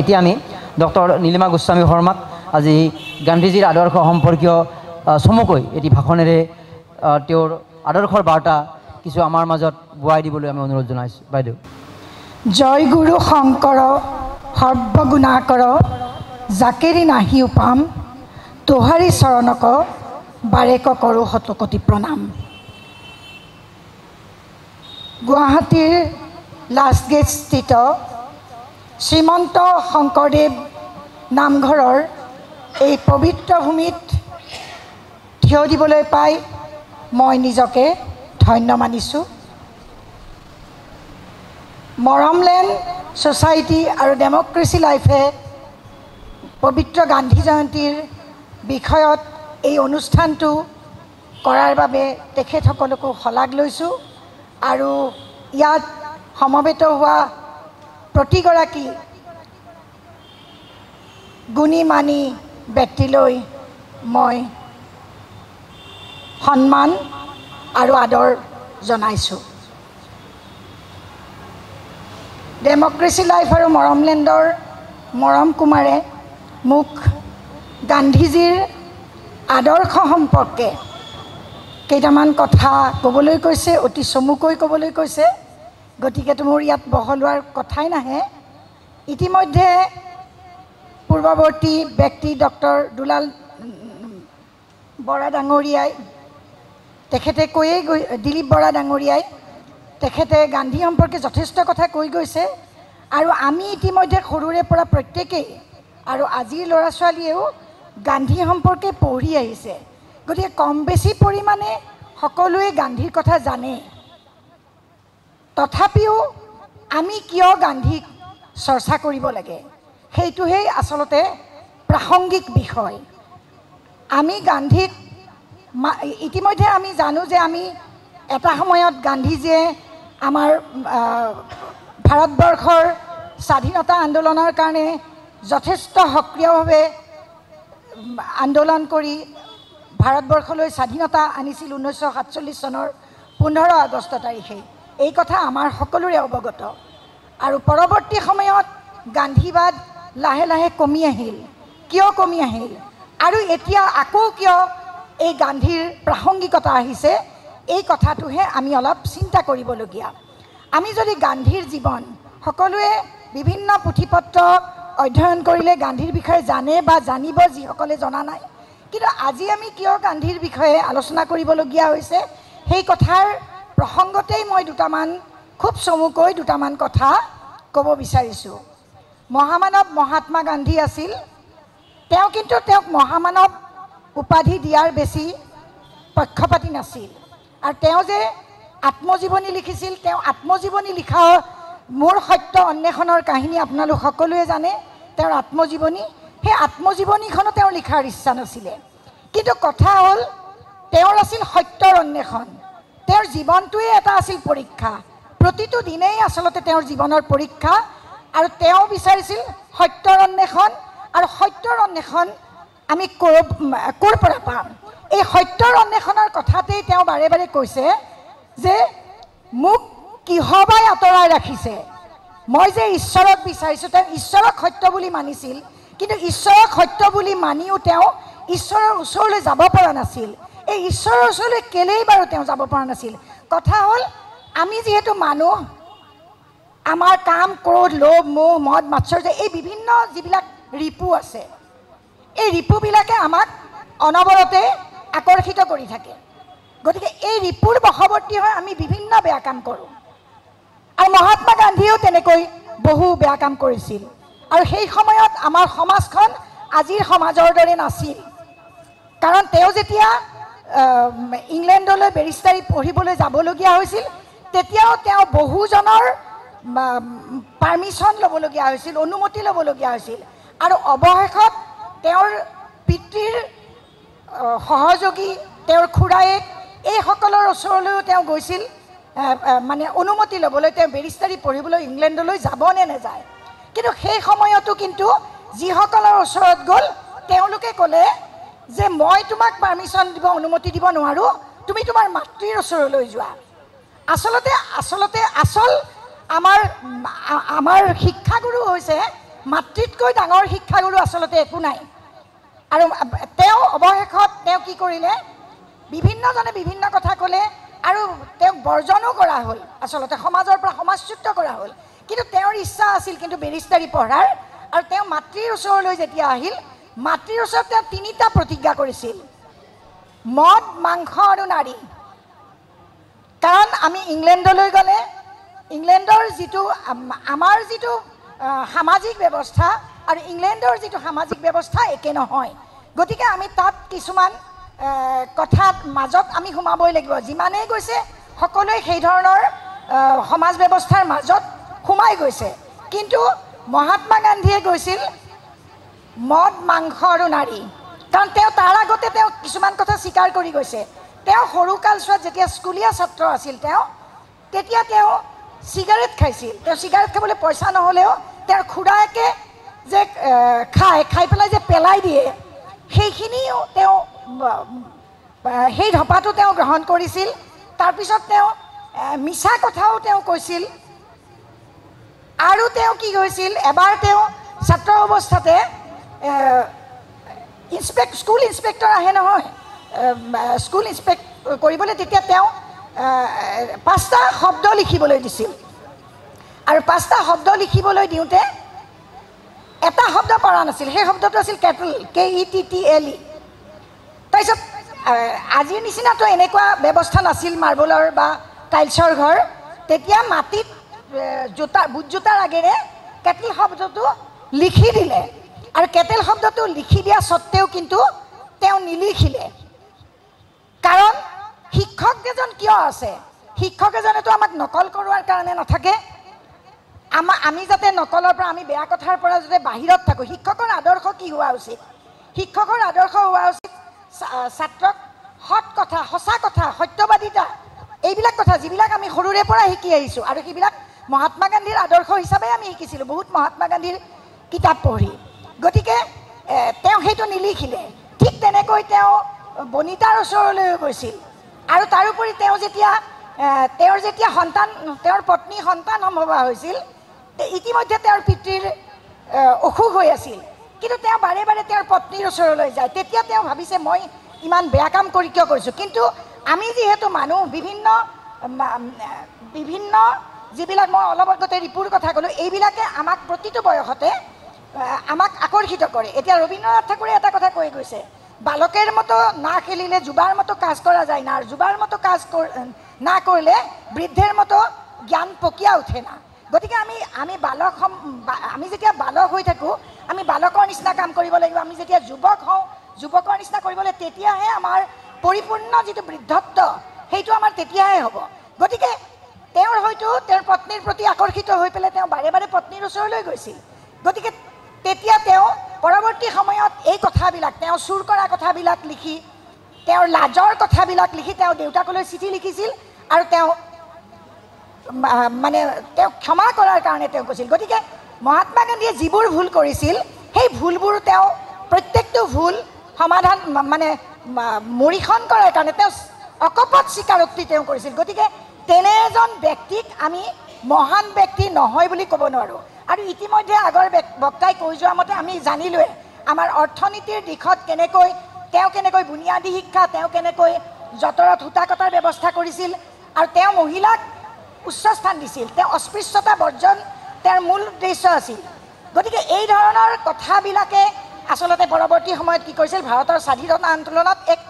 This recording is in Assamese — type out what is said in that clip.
এতিয়া আমি ডক্টৰ নীলিমা গোস্বামী শৰ্মাক আজি গান্ধীজীৰ আদৰ্শ সম্পৰ্কীয় চমুকৈ এটি ভাষণেৰে তেওঁৰ আদৰ্শৰ বাৰ্তা কিছু আমাৰ মাজত বুৱাই দিবলৈ আমি অনুৰোধ জনাইছোঁ। বাইদেউ। জয় গুৰু শংকৰ সৰ্বগুণাকৰ জাকেৰি নাহি উপাম তোহাৰী চৰণক বাৰেক কৰোঁ শতকোটি প্ৰণাম। গুৱাহাটীৰ লাষ্ট গেট স্থিত শ্ৰীমন্ত শংকৰদেৱ নামঘৰৰ এই পবিত্ৰ ভূমিত থিয় দিবলৈ পাই মই নিজকে ধন্য মানিছোঁ। মৰমলেণ্ড ছ'চাইটি আৰু ডেমক্ৰেচি লাইফে পবিত্ৰ গান্ধী জয়ন্তীৰ বিষয়ত এই অনুষ্ঠানটো কৰাৰ বাবে তেখেতসকলকো শলাগ লৈছোঁ আৰু ইয়াত সমবেত হোৱা প্ৰতিগৰাকী গুণী মানী ব্যক্তিলৈ মই সন্মান আৰু আদৰ জনাইছোঁ। ডেমক্ৰেচি লাইফ আৰু মৰমলেণ্ডৰ মৰম কুমাৰে মোক গান্ধীজীৰ আদৰ্শ সম্পৰ্কে কেইটামান কথা ক'বলৈ কৈছে, অতি চমুকৈ ক'বলৈ কৈছে, গতিকেতো মোৰ ইয়াত বহলোৱাৰ কথাই নাহে। ইতিমধ্যে পূৰ্বৱৰ্তী ব্যক্তি ডক্টৰ দুলাল বৰা ডাঙৰীয়াই তেখেতে দিলীপ বৰা ডাঙৰীয়াই তেখেতে গান্ধী সম্পৰ্কে যথেষ্ট কথা কৈ গৈছে আৰু আমি ইতিমধ্যে সৰুৰে পৰা প্ৰত্যেকেই আৰু আজিৰ ল'ৰা ছোৱালীয়েও গান্ধী সম্পৰ্কে পঢ়ি আহিছে, গতিকে কম বেছি পৰিমাণে সকলোৱে গান্ধীৰ কথা জানে। তথাপিও আমি কিয় গান্ধীক চৰ্চা কৰিব লাগে সেইটোহে আচলতে প্ৰাসংগিক বিষয়। আমি গান্ধীক ইতিমধ্যে আমি জানো যে আমি এটা সময়ত গান্ধীজীয়ে আমাৰ ভাৰতবৰ্ষৰ স্বাধীনতা আন্দোলনৰ কাৰণে যথেষ্ট সক্ৰিয়ভাৱে আন্দোলন কৰি ভাৰতবৰ্ষলৈ স্বাধীনতা আনিছিল 1947 চনৰ 15 আগষ্ট তাৰিখে। এই কথা আমাৰ সকলোৰে অৱগত আৰু পৰৱৰ্তী সময়ত গান্ধীবাদ লাহে লাহে কমি আহিল। কিয় কমি আহিল আৰু এতিয়া আকৌ কিয় এই গান্ধীৰ প্ৰাসংগিকতা আহিছে, এই কথাটোহে আমি অলপ চিন্তা কৰিবলগীয়া। আমি যদি গান্ধীৰ জীৱন সকলোৱে বিভিন্ন পুথি পত্ৰ অধ্যয়ন কৰিলে গান্ধীৰ বিষয়ে জানে বা জানিব যিসকলে জনা নাই, কিন্তু আজি আমি কিয় গান্ধীৰ বিষয়ে আলোচনা কৰিবলগীয়া হৈছে সেই কথাৰ প্ৰসংগতেই মই খুব চমুকৈ দুটামান কথা ক'ব বিচাৰিছোঁ। মহামানৱ মহাত্মা গান্ধী আছিল, তেওঁ কিন্তু তেওঁক মহামানৱ উপাধি দিয়াৰ বেছি পক্ষপাতি নাছিল আৰু তেওঁ যে আত্মজীৱনী লিখিছিল, তেওঁ আত্মজীৱনী লিখা মোৰ সত্য অন্বেষণৰ কাহিনী আপোনালোক সকলোৱে জানে। তেওঁৰ আত্মজীৱনী, সেই আত্মজীৱনীখনো তেওঁৰ লিখাৰ ইচ্ছা নাছিলে, কিন্তু কথা হ'ল তেওঁৰ আছিল সত্যৰ অন্বেষণ। তেওঁৰ জীৱনটোৱে এটা আছিল পৰীক্ষা, প্ৰতিটো দিনেই আচলতে তেওঁৰ জীৱনৰ পৰীক্ষা আৰু তেওঁ বিচাৰিছিল সত্যৰ অন্বেষণ। আৰু সত্যৰ অন্বেষণ আমি ক'ৰ পৰা পাম? এই সত্যৰ অন্বেষণৰ কথাতেই তেওঁ বাৰে বাৰে কৈছে যে মোক কিহবাই আঁতৰাই ৰাখিছে, মই যে ঈশ্বৰক বিচাৰিছোঁ। তেওঁ ঈশ্বৰক সত্য বুলি মানিছিল, কিন্তু ঈশ্বৰক সত্য বুলি মানিও তেওঁ ঈশ্বৰৰ ওচৰলৈ যাব পৰা নাছিল। এই ঈশ্বৰৰ ওচৰলৈ কেলেই বাৰু তেওঁ যাব পৰা নাছিল? কথা হ'ল আমি যিহেতু মানুহ, আমাৰ কাম, ক্ৰোধ, লোভ, মোহ, মদ, মাৎসৰ্য, এই বিভিন্ন যিবিলাক ৰিপু আছে, এই ৰিপুবিলাকে আমাক অনবৰতে আকৰ্ষিত কৰি থাকে। গতিকে এই ৰিপুৰ বশৱৰ্তী হৈ আমি বিভিন্ন বেয়া কাম কৰোঁ আৰু মহাত্মা গান্ধীয়েও তেনেকৈ বহু বেয়া কাম কৰিছিল আৰু সেই সময়ত আমাৰ সমাজখন আজিৰ সমাজৰ দৰে নাছিল। কাৰণ তেওঁ যেতিয়া ইংলেণ্ডলৈ বেৰিষ্টাৰী পঢ়িবলৈ যাবলগীয়া হৈছিল, তেতিয়াও তেওঁ বহুজনৰ পাৰ্মিশ্যন ল'বলগীয়া হৈছিল, অনুমতি ল'বলগীয়া হৈছিল আৰু অৱশেষত তেওঁৰ পিতৃৰ সহযোগী, তেওঁৰ খুৰায়েক, এইসকলৰ ওচৰলৈও তেওঁ গৈছিল মানে অনুমতি ল'বলৈ, তেওঁ বেৰিষ্টাৰী পঢ়িবলৈ ইংলেণ্ডলৈ যাব নে নাযায়। কিন্তু সেই সময়তো কিন্তু যিসকলৰ ওচৰত গ'ল তেওঁলোকে ক'লে যে মই তোমাক পাৰ্মিশ্যন দিব, অনুমতি দিব নোৱাৰোঁ, তুমি তোমাৰ মাতৃৰ ওচৰলৈ যোৱা। আচলতে আচল আমাৰ শিক্ষাগুৰু হৈছে মাতৃতকৈ ডাঙৰ শিক্ষাগুৰু আচলতে একো নাই। আৰু তেওঁ অৱশেষত তেওঁ কি কৰিলে, বিভিন্নজনে বিভিন্ন কথা ক'লে আৰু তেওঁক বৰ্জনো কৰা হ'ল, আচলতে সমাজৰ পৰা সমাজচ্যুত কৰা হ'ল। কিন্তু তেওঁৰ ইচ্ছা আছিল কিন্তু বেৰিষ্টাৰী পঢ়াৰ। আৰু তেওঁ মাতৃৰ ওচৰলৈ যেতিয়া আহিল, মাতৃৰ ওচৰত তেওঁ 3টা প্ৰতিজ্ঞা কৰিছিল, মদ, মাংস আৰু নাৰী। কাৰণ আমি ইংলেণ্ডলৈ গ'লে ইংলেণ্ডৰ যিটো আমাৰ যিটো সামাজিক ব্যৱস্থা আৰু ইংলেণ্ডৰ যিটো সামাজিক ব্যৱস্থা একে নহয়। গতিকে আমি তাত কিছুমান কথাত মাজত আমি সোমাবই লাগিব। যিমানেই গৈছে সকলোৱে সেই ধৰণৰ সমাজ ব্যৱস্থাৰ মাজত সোমাই গৈছে। কিন্তু মহাত্মা গান্ধীয়ে গৈছিল মদ, মাংস আৰু নাৰী। কাৰণ তেওঁ তাৰ আগতে তেওঁ কিছুমান কথা স্বীকাৰ কৰি গৈছে। তেওঁ সৰু কালছোৱাত যেতিয়া স্কুলীয়া ছাত্ৰ আছিল তেতিয়া তেওঁ চিগাৰেট খাইছিল। তেওঁ চিগাৰেট খাবলৈ পইচা নহ'লেও তেওঁৰ খুৰাকে যে খাই পেলাই যে পেলাই দিয়ে, সেইখিনিও তেওঁ সেই ধপাটো তেওঁ গ্ৰহণ কৰিছিল। তাৰপিছত তেওঁ মিছা কথাও তেওঁ কৈছিল। আৰু তেওঁ কি হৈছিল, এবাৰ তেওঁ ছাত্ৰ অৱস্থাতে স্কুল ইন্সপেক্টৰ আহে নহয়, স্কুল ইন্সপেক্ট কৰিবলৈ, তেতিয়া তেওঁ 5টা শব্দ লিখিবলৈ দিছিল। আৰু 5টা শব্দ লিখিবলৈ দিওঁতে এটা শব্দ পৰা নাছিল। সেই শব্দটো আছিল কেটল, KETTLE। তাৰপিছত আজিৰ নিচিনাতো এনেকুৱা ব্যৱস্থা নাছিল মাৰ্বলৰ বা টাইলছৰ ঘৰ। তেতিয়া মাটিত বুট জোতাৰ আগেৰে কেটল শব্দটো লিখি দিলে। আৰু কেটেল শব্দটো লিখি দিয়া স্বত্তেও কিন্তু তেওঁ নিলিখিলে। কাৰণ শিক্ষক এজন কিয় আছে? শিক্ষক এজনেতো আমাক নকল কৰোৱাৰ কাৰণে নাথাকে। আমি যাতে নকলৰ পৰা, আমি বেয়া কথাৰ পৰা যাতে বাহিৰত থাকোঁ। শিক্ষকৰ আদৰ্শ কি হোৱা উচিত? শিক্ষকৰ আদৰ্শ হোৱা উচিত ছাত্ৰক সৎ কথা, সঁচা কথা, সত্যবাদিতা, এইবিলাক কথা যিবিলাক আমি সৰুৰে পৰা শিকি আহিছোঁ। আৰু সেইবিলাক মহাত্মা গান্ধীৰ আদৰ্শ হিচাপে আমি শিকিছিলোঁ বহুত মহাত্মা গান্ধীৰ কিতাপ পঢ়ি। গতিকে তেওঁ সেইটো নিলিখিলে। ঠিক তেনেকৈ তেওঁ বনিতাৰ ওচৰলৈ গৈছিল। আৰু তাৰোপৰি তেওঁৰ যেতিয়া তেওঁৰ পত্নী সন্তান সম্ভৱা হৈছিল, ইতিমধ্যে তেওঁৰ পিতৃৰ অসুখ হৈ আছিল। কিন্তু তেওঁ বাৰে বাৰে তেওঁৰ পত্নীৰ ওচৰলৈ যায়। তেতিয়া তেওঁ ভাবিছে মই ইমান বেয়া কাম কৰি কিয় কৰিছোঁ? কিন্তু আমি যিহেতু মানুহ, বিভিন্ন যিবিলাক মই অলপ আগতে ৰিপুৰ কথা ক'লোঁ, এইবিলাকে আমাক প্ৰতিটো বয়সতে আমাক আকৰ্ষিত কৰে। এতিয়া ৰবীন্দ্ৰনাথ ঠাকুৰে এটা কথা কৈ গৈছে, বালকের মতো না খেলিলে যুবার মতো কাজ করা যায় না, আর যুবার মতো কাজ না করলে বৃদ্ধের মতো জ্ঞান পকিয়া উঠে না। গতিকে আমি যেতিয়া বালক হৈ থাকোঁ, আমি বালকৰ নিচিনা কাম কৰিব লাগিব। আমি যেতিয়া যুৱক হওঁ, যুৱকৰ নিচিনা কৰিব লাগিব। তেতিয়াহে আমাৰ পৰিপূৰ্ণ যিটো বৃদ্ধত্ব, সেইটো আমাৰ তেতিয়াহে হ'ব। গতিকে তেওঁৰ হয়তো তেওঁৰ পত্নীৰ প্ৰতি আকৰ্ষিত হৈ পেলাই তেওঁ বাৰে বাৰে পত্নীৰ ওচৰলৈ গৈছিল। গতিকে তেতিয়া তেওঁ পৰৱৰ্তী সময়ত এই কথাবিলাক, তেওঁ চুৰ কৰা কথাবিলাক লিখি, তেওঁৰ লাজৰ কথাবিলাক লিখি তেওঁ দেউতাকলৈ চিঠি লিখিছিল। আৰু তেওঁ ক্ষমা কৰাৰ কাৰণে তেওঁ কৈছিল। গতিকে মহাত্মা গান্ধীয়ে যিবোৰ ভুল কৰিছিল, সেই ভুলবোৰ তেওঁ প্ৰত্যেকটো ভুল সমাধান মৰিখন কৰাৰ কাৰণে তেওঁ অকপট স্বীকাৰোক্তি তেওঁ কৰিছিল। গতিকে তেনে এজন ব্যক্তিক আমি মহান ব্যক্তি নহয় বুলি ক'ব নোৱাৰোঁ। আৰু ইতিমধ্যে আগৰ বক্তাই কৈ যোৱা মতে আমি জানিলোৱে আমাৰ অৰ্থনীতিৰ দিশত কেনেকৈ বুনিয়াদী শিক্ষা, তেওঁ কেনেকৈ যঁতৰত সূতা কটাৰ ব্যৱস্থা কৰিছিল। আৰু তেওঁ মহিলাক উচ্চ স্থান দিছিল। তেওঁ অস্পৃশ্যতা বৰ্জন তেওঁৰ মূল উদ্দেশ্য আছিল। গতিকে এই ধৰণৰ কথাবিলাকে আচলতে পৰৱৰ্তী সময়ত কি কৰিছিল, ভাৰতৰ স্বাধীনতা আন্দোলনত এক